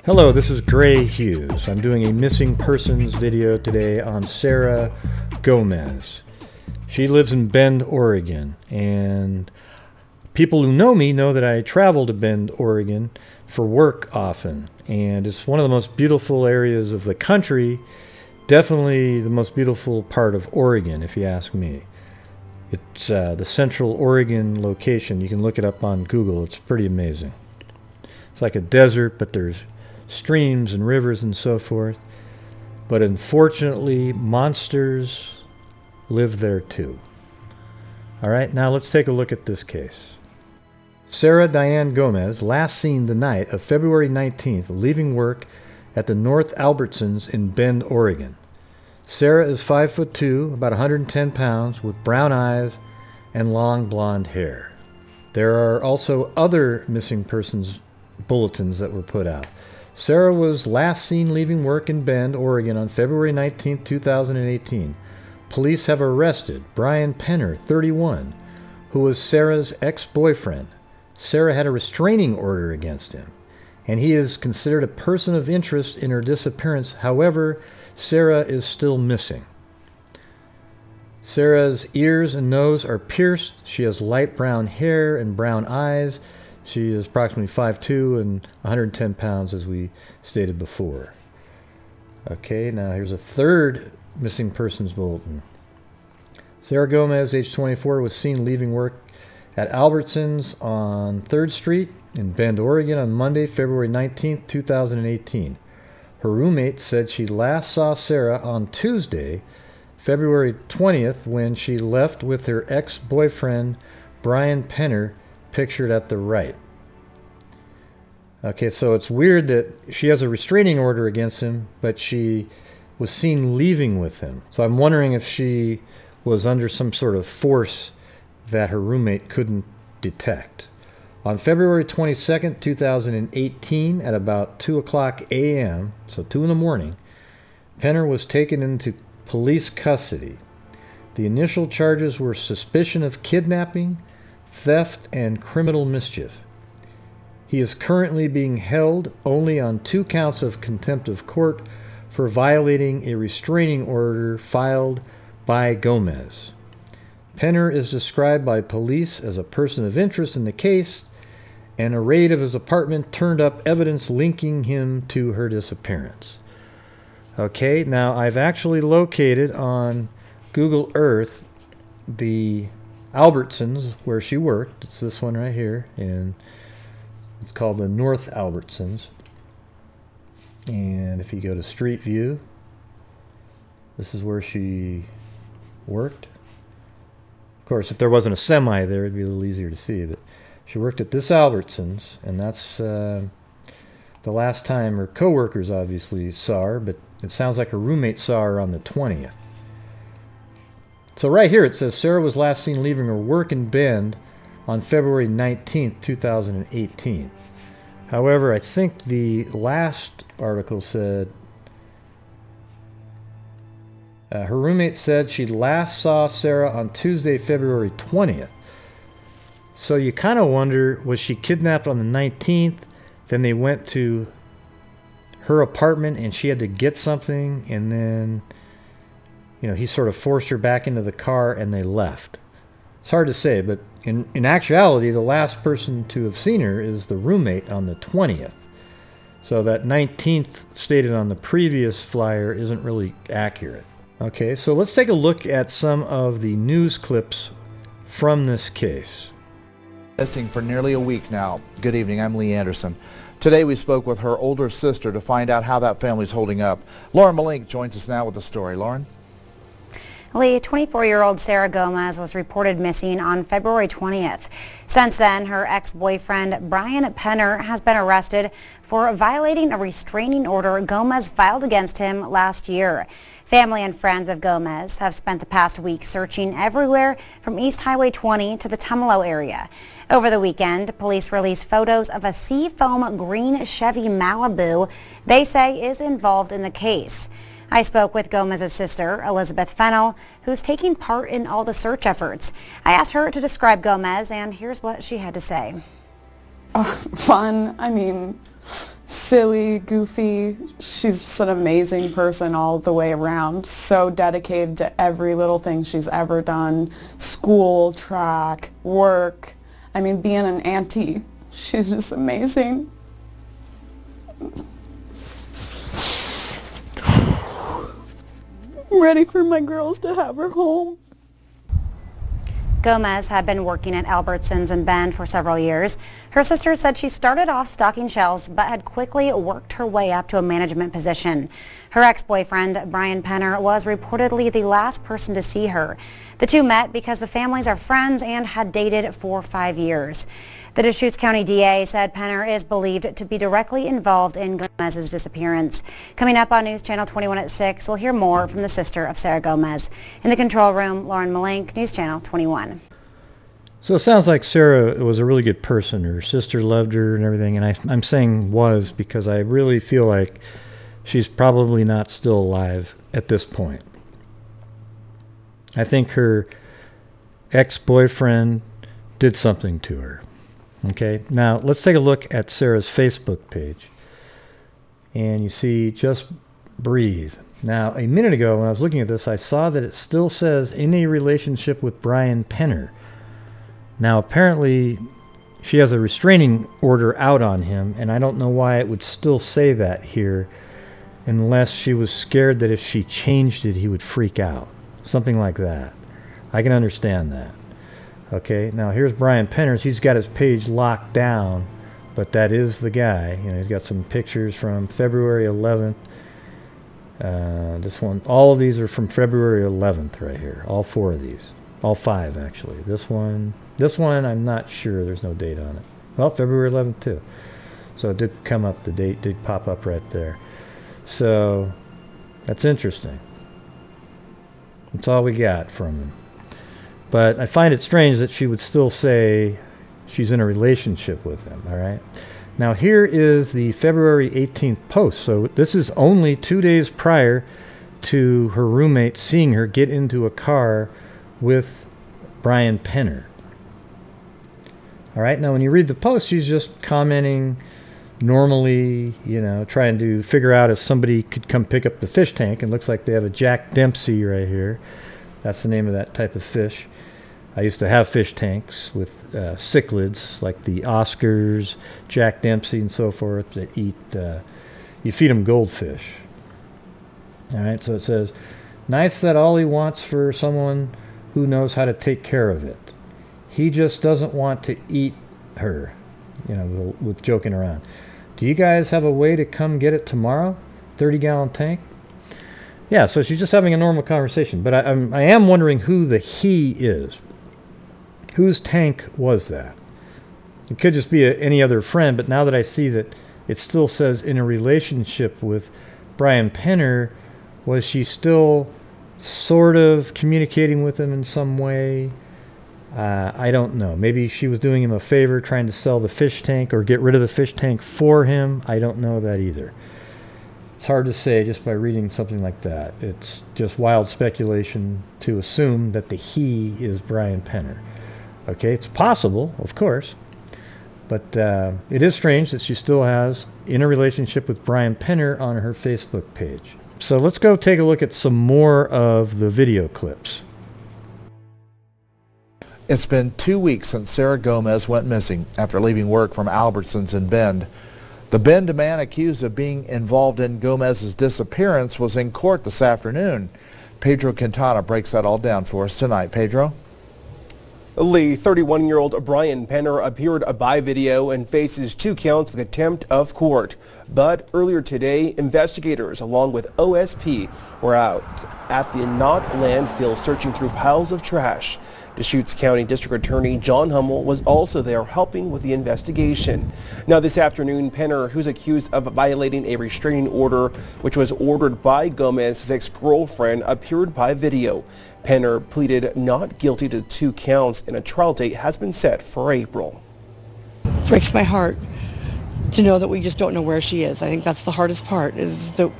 Hello, this is Gray Hughes. I'm doing a missing persons video today on Sara Gomez. She lives in Bend, Oregon, and people who know me know that I travel to Bend, Oregon for work often, and it's one of the most beautiful areas of the country, definitely the most beautiful part of Oregon, if you ask me. It's the Central Oregon location. You can look it up on Google. It's pretty amazing. It's like a desert, but there's streams and rivers and so forth. But unfortunately, monsters live there too. All right, now let's take a look at this case. Sara Diane Gomez, last seen the night of February 19th, leaving work at the North Albertsons in Bend, Oregon. Sara is 5'2", about 110 pounds, with brown eyes and long blonde hair. There are also other missing persons bulletins that were put out. Sara was last seen leaving work in Bend, Oregon on February 19, 2018. Police have arrested Bryan Penner, 31, who was Sara's ex-boyfriend. Sara had a restraining order against him, and he is considered a person of interest in her disappearance. However, Sara is still missing. Sara's ears and nose are pierced. She has light brown hair and brown eyes. She is approximately 5'2" and 110 pounds, as we stated before. Okay, now here's a third missing persons bulletin. Sara Gomez, age 24, was seen leaving work at Albertsons on 3rd Street in Bend, Oregon on Monday, February 19, 2018. Her roommate said she last saw Sara on Tuesday, February 20th, when she left with her ex-boyfriend, Bryan Penner, pictured at the right. Okay, so it's weird that she has a restraining order against him, but she was seen leaving with him. So I'm wondering if she was under some sort of force that her roommate couldn't detect. On February 22nd, 2018, at about 2 o'clock a.m., so 2 in the morning, Penner was taken into police custody. The initial charges were suspicion of kidnapping, theft, and criminal mischief. He is currently being held only on 2 counts of contempt of court for violating a restraining order filed by Gomez. Penner is described by police as a person of interest in the case, and a raid of his apartment turned up evidence linking him to her disappearance. Okay, now I've actually located on Google Earth the Albertsons where she worked. It's this one right here, and it's called the North Albertsons. And if you go to Street View, this is where she worked. Of course, if there wasn't a semi there, it'd be a little easier to see, but she worked at this Albertsons, and that's the last time her coworkers obviously saw her, but it sounds like her roommate saw her on the 20th. So right here it says Sara was last seen leaving her work in Bend on February 19th, 2018. However, I think the last article said her roommate said she last saw Sara on Tuesday, February 20th. So you kind of wonder, was she kidnapped on the 19th? Then they went to her apartment and she had to get something, and then, you know, he sort of forced her back into the car and they left. It's hard to say, but in actuality, the last person to have seen her is the roommate on the 20th. So that 19th stated on the previous flyer isn't really accurate. Okay, so let's take a look at some of the news clips from this case. Missing for nearly a week now. Good evening, I'm Lee Anderson. Today we spoke with her older sister to find out how that family's holding up. Lauren Malink joins us now with the story. Lauren? Lee, 24-year-old Sara Gomez was reported missing on February 20th. Since then, her ex-boyfriend Bryan Penner has been arrested for violating a restraining order Gomez filed against him last year. Family and friends of Gomez have spent the past week searching everywhere from East Highway 20 to the Tumalo area. Over the weekend, police released photos of a seafoam green Chevy Malibu they say is involved in the case. I spoke with Gomez's sister, Elizabeth FENNEL, who's taking part in all the search efforts. I asked her to describe Gomez, and here's what she had to say. Fun. I mean, silly, goofy. She's just an amazing person all the way around. So dedicated to every little thing she's ever done. School, track, work. I mean, being an auntie. She's just amazing. I'm ready for my girls to have her home. Gomez had been working at Albertsons in Bend for several years. Her sister said she started off stocking shelves but had quickly worked her way up to a management position. Her ex-boyfriend, Bryan Penner, was reportedly the last person to see her. The two met because the families are friends and had dated for 5 years. The Deschutes County DA said Penner is believed to be directly involved in Gomez's disappearance. Coming up on News Channel 21 at 6, we'll hear more from the sister of Sara Gomez. In the control room, Lauren Malink, News Channel 21. So it sounds like Sara was a really good person. Her sister loved her and everything, and I'm saying was because I really feel like she's probably not still alive at this point. I think her ex-boyfriend did something to her. Okay, now let's take a look at Sara's Facebook page. And you see, just breathe. Now, a minute ago when I was looking at this, I saw that it still says in a relationship with Bryan Penner. Now, apparently, she has a restraining order out on him, and I don't know why it would still say that here unless she was scared that if she changed it, he would freak out. Something like that. I can understand that. Okay, now here's Bryan Penner. He's got his page locked down, but that is the guy. You know, he's got some pictures from February 11th. This one, all of these are from February 11th right here. All 4 of these. All 5, actually. This one, I'm not sure. There's no date on it. Well, February 11th, too. So it did come up. The date did pop up right there. So that's interesting. That's all we got from him. But I find it strange that she would still say she's in a relationship with him, all right? Now, here is the February 18th post. So this is only 2 days prior to her roommate seeing her get into a car with Bryan Penner. All right, now when you read the post, she's just commenting normally, you know, trying to figure out if somebody could come pick up the fish tank. It looks like they have a Jack Dempsey right here. That's the name of that type of fish. I used to have fish tanks with cichlids, like the Oscars, Jack Dempsey, and so forth, that eat, you feed them goldfish. All right, so it says, nice that all he wants for someone who knows how to take care of it. He just doesn't want to eat her, you know, with joking around. Do you guys have a way to come get it tomorrow? 30-gallon tank? Yeah, so she's just having a normal conversation. But I am wondering who the he is. Whose tank was that? It could just be any other friend, but now that I see that it still says in a relationship with Bryan Penner, was she still sort of communicating with him in some way? I don't know. Maybe she was doing him a favor, trying to sell the fish tank or get rid of the fish tank for him. I don't know that either. It's hard to say just by reading something like that. It's just wild speculation to assume that the he is Bryan Penner. Okay, it's possible, of course, but it is strange that she still has in a relationship with Bryan Penner on her Facebook page. So let's go take a look at some more of the video clips. It's been 2 weeks since Sara Gomez went missing after leaving work from Albertsons in Bend. The Bend man accused of being involved in Gomez's disappearance was in court this afternoon. Pedro Quintana breaks that all down for us tonight. Pedro? Lee, 31-year-old Bryan Penner appeared by video and faces 2 counts of contempt of court. But earlier today, investigators along with OSP were out at the Knott landfill searching through piles of trash. Deschutes County District Attorney John Hummel was also there helping with the investigation. Now this afternoon, Penner, who's accused of violating a restraining order which was ordered by Gomez's ex-girlfriend, appeared by video. Penner pleaded not guilty to 2 counts and a trial date has been set for April. Breaks my heart to know that we just don't know where she is. I think that's the hardest part, is that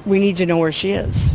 we need to know where she is.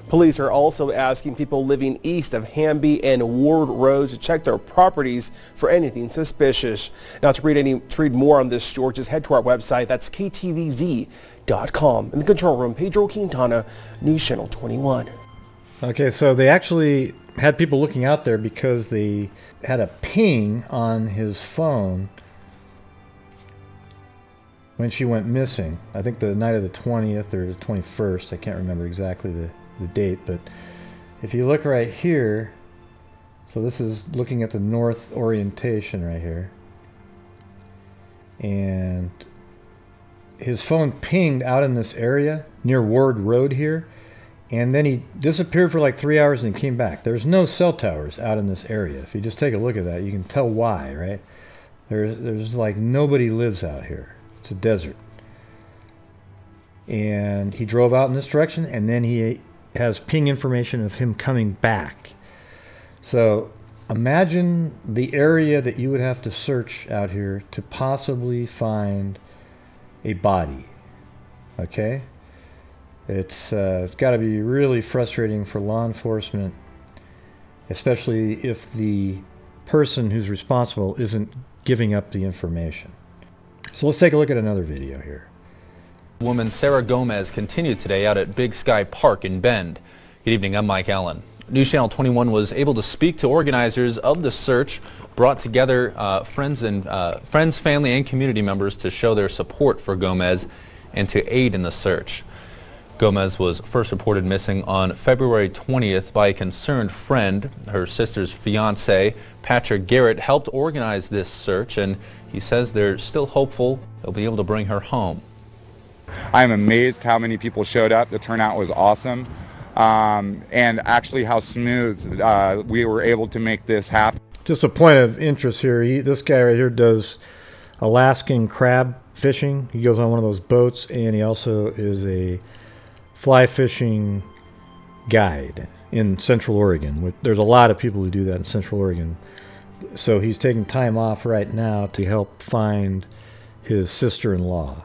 Police are also asking people living east of Hamby and Ward Road to check their properties for anything suspicious. Now, to read more on this story, just head to our website. That's KTVZ.com. In the control room, Pedro Quintana, News Channel 21. Okay, so they actually had people looking out there because they had a ping on his phone when she went missing. I think the night of the 20th or the 21st. I can't remember exactly the date, but if you look right here, so this is looking at the north orientation right here, and his phone pinged out in this area near Ward Road here, and then he disappeared for like 3 hours and came back. There's no cell towers out in this area. If you just take a look at that, you can tell why, right? There's like nobody lives out here. It's a desert. And he drove out in this direction, and then he has ping information of him coming back. So imagine the area that you would have to search out here to possibly find a body. Okay? It's got to be really frustrating for law enforcement, especially if the person who's responsible isn't giving up the information. So let's take a look at another video here. Woman Sara Gomez continued today out at Big Sky Park in Bend. Good evening, I'm Mike Allen. News Channel 21 was able to speak to organizers of the search, brought together friends, family, and community members to show their support for Gomez and to aid in the search. Gomez was first reported missing on February 20th by a concerned friend. Her sister's fiance, Patrick Garrett, helped organize this search, and he says they're still hopeful they'll be able to bring her home. I'm amazed how many people showed up. The turnout was awesome, and actually how smooth we were able to make this happen. Just a point of interest here, this guy right here does Alaskan crab fishing. He goes on one of those boats, and he also is a fly fishing guide in Central Oregon. There's a lot of people who do that in Central Oregon. So he's taking time off right now to help find his sister-in-law.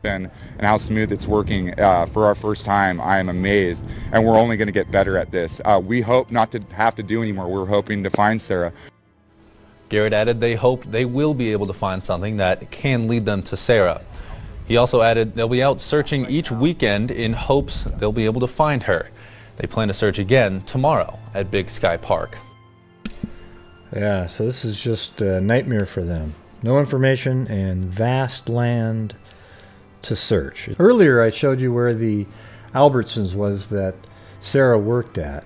And how smooth it's working for our first time. I am amazed, and we're only going to get better at this. We hope not to have to do anymore. We're hoping to find Sara. Garrett added they hope they will be able to find something that can lead them to Sara. He also added they'll be out searching each weekend in hopes they'll be able to find her. They plan to search again tomorrow at Big Sky Park. Yeah, so this is just a nightmare for them. No information and vast land to search. Earlier I showed you where the Albertsons was that Sara worked at.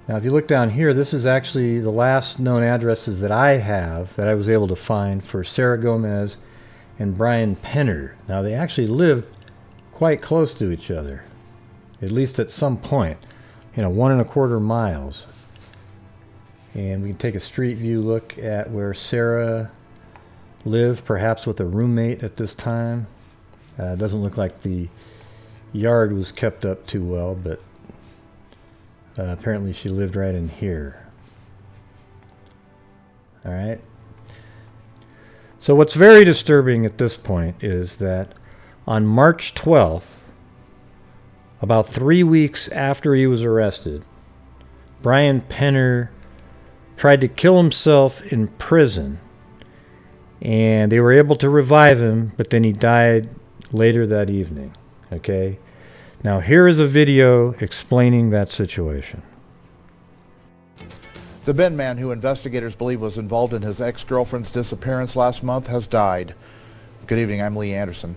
Now if you look down here, this is actually the last known addresses that I have that I was able to find for Sara Gomez and Bryan Penner. Now they actually lived quite close to each other, at least at some point, 1.25 miles. And we can take a street view look at where Sara lived, perhaps with a roommate at this time. It doesn't look like the yard was kept up too well, but apparently she lived right in here. All right. So what's very disturbing at this point is that on March 12th, about 3 weeks after he was arrested, Bryan Penner tried to kill himself in prison, and they were able to revive him, but then he died later that evening. Okay? Now here is a video explaining that situation. The Bend man, who investigators believe was involved in his ex-girlfriend's disappearance last month, has died. Good evening, I'm Lee Anderson.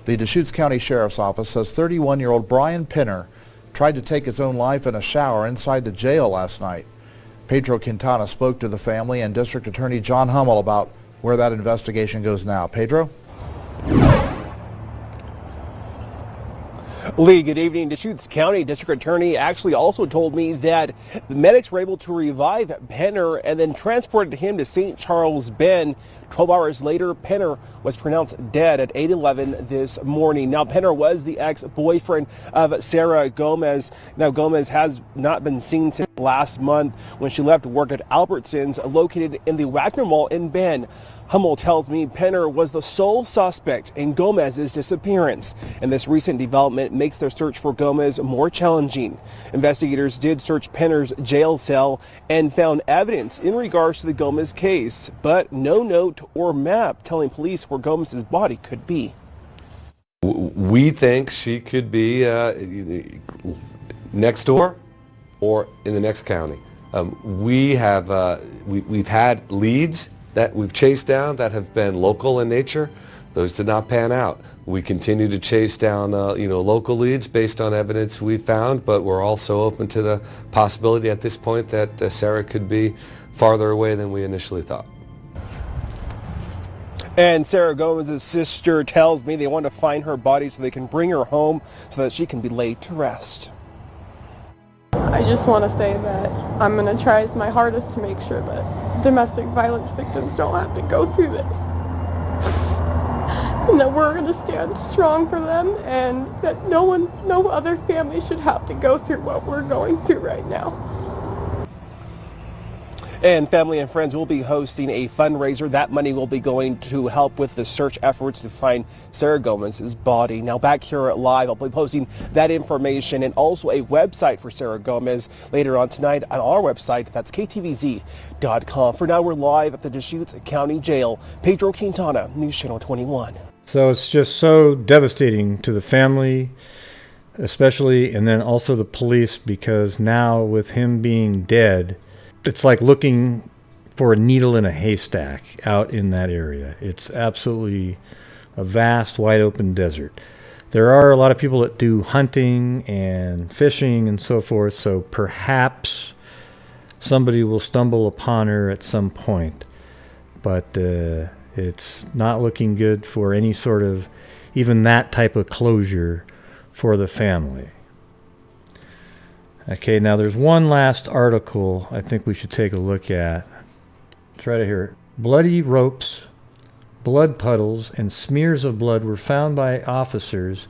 The Deschutes County Sheriff's Office says 31-year-old Bryan Penner tried to take his own life in a shower inside the jail last night. Pedro Quintana spoke to the family and District Attorney John Hummel about where that investigation goes now. Pedro? Lee, good evening. Deschutes County District Attorney actually also told me that the medics were able to revive Penner and then transported him to St. Charles Bend. 12 hours later, Penner was pronounced dead at 8:11 this morning. Now, Penner was the ex-boyfriend of Sara Gomez. Now, Gomez has not been seen since last month when she left work at Albertsons, located in the Wagner Mall in Bend. Hummel tells me Penner was the sole suspect in Gomez's disappearance, and this recent development makes their search for Gomez more challenging. Investigators did search Penner's jail cell and found evidence in regards to the Gomez case, but no note or map telling police where Gomez's body could be. We think she could be next door or in the next county. We've had leads that we've chased down that have been local in nature. Those did not pan out. We continue to chase down local leads based on evidence we found, but we're also open to the possibility at this point that Sara could be farther away than we initially thought. And Sara Gomez's sister tells me they want to find her body so they can bring her home so that she can be laid to rest. I just want to say that I'm going to try my hardest to make sure that domestic violence victims don't have to go through this. And that we're going to stand strong for them, and that no other family should have to go through what we're going through right now. And family and friends will be hosting a fundraiser. That money will be going to help with the search efforts to find Sara Gomez's body. Now back here at Live, I'll be posting that information and also a website for Sara Gomez later on tonight on our website. That's ktvz.com. For now, we're live at the Deschutes County Jail. Pedro Quintana, News Channel 21. So it's just so devastating to the family, especially, and then also the police, because now with him being dead, it's like looking for a needle in a haystack out in that area. It's absolutely a vast, wide open desert. There are a lot of people that do hunting and fishing and so forth, so perhaps somebody will stumble upon her at some point. But it's not looking good for any sort of, even that type of closure for the family. Okay, now there's one last article I think we should take a look at. Try to hear it. Bloody ropes, blood puddles, and smears of blood were found by officers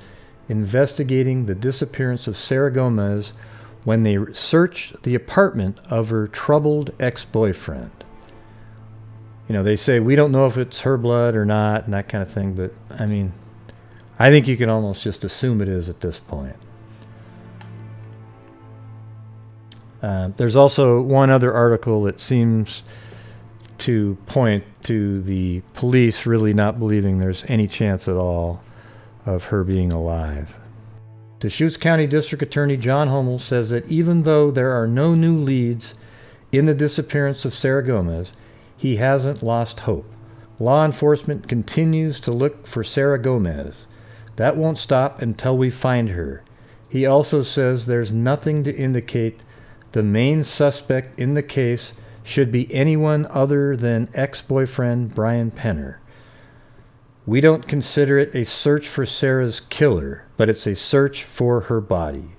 investigating the disappearance of Sara Gomez when they searched the apartment of her troubled ex-boyfriend. You know, they say we don't know if it's her blood or not and that kind of thing, but I mean, I think you can almost just assume it is at this point. There's also one other article that seems to point to the police really not believing there's any chance at all of her being alive. Deschutes County District Attorney John Hummel says that even though there are no new leads in the disappearance of Sara Gomez, he hasn't lost hope. Law enforcement continues to look for Sara Gomez. That won't stop until we find her. He also says there's nothing to indicate the main suspect in the case should be anyone other than ex-boyfriend Bryan Penner. We don't consider it a search for Sara's killer, but it's a search for her body.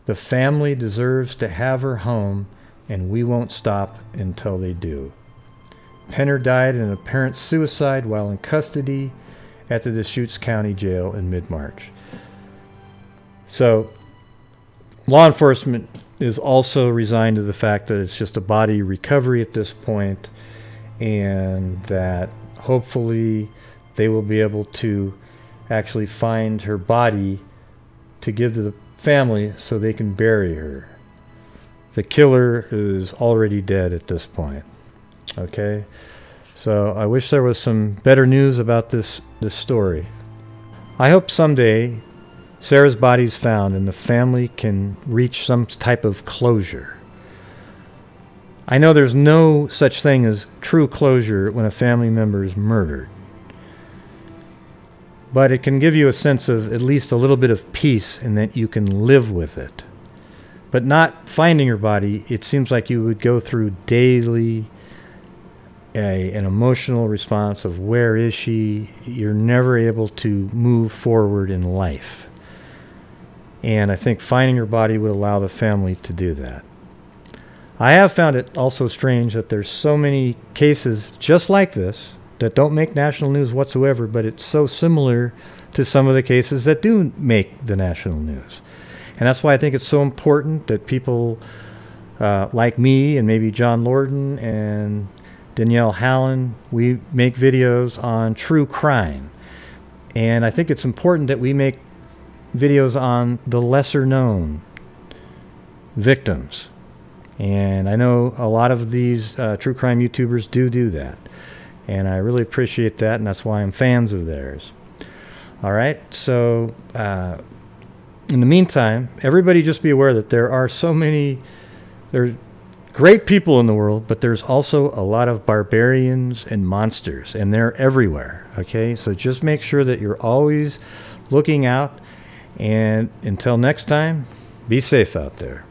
The family deserves to have her home, and we won't stop until they do. Penner died in an apparent suicide while in custody at the Deschutes County Jail in mid-March. So, law enforcement is also resigned to the fact that it's just a body recovery at this point, and that hopefully they will be able to actually find her body to give to the family so they can bury her. The killer is already dead at this point. Okay? So I wish there was some better news about this story. I hope someday Sara's body's found and the family can reach some type of closure. I know there's no such thing as true closure when a family member is murdered, but it can give you a sense of at least a little bit of peace in that you can live with it. But not finding her body, it seems like you would go through daily an emotional response of where is she? You're never able to move forward in life. And I think finding her body would allow the family to do that. I have found it also strange that there's so many cases just like this that don't make national news whatsoever, but it's so similar to some of the cases that do make the national news. And that's why I think it's so important that people like me and maybe John Lorden and Danielle Hallen, we make videos on true crime. And I think it's important that we make videos on the lesser known victims. And I know a lot of these true crime YouTubers do that. And I really appreciate that, and that's why I'm fans of theirs. All right, so in the meantime, everybody just be aware that there are great people in the world, but there's also a lot of barbarians and monsters, and they're everywhere, okay? So just make sure that you're always looking out, and until next time, be safe out there.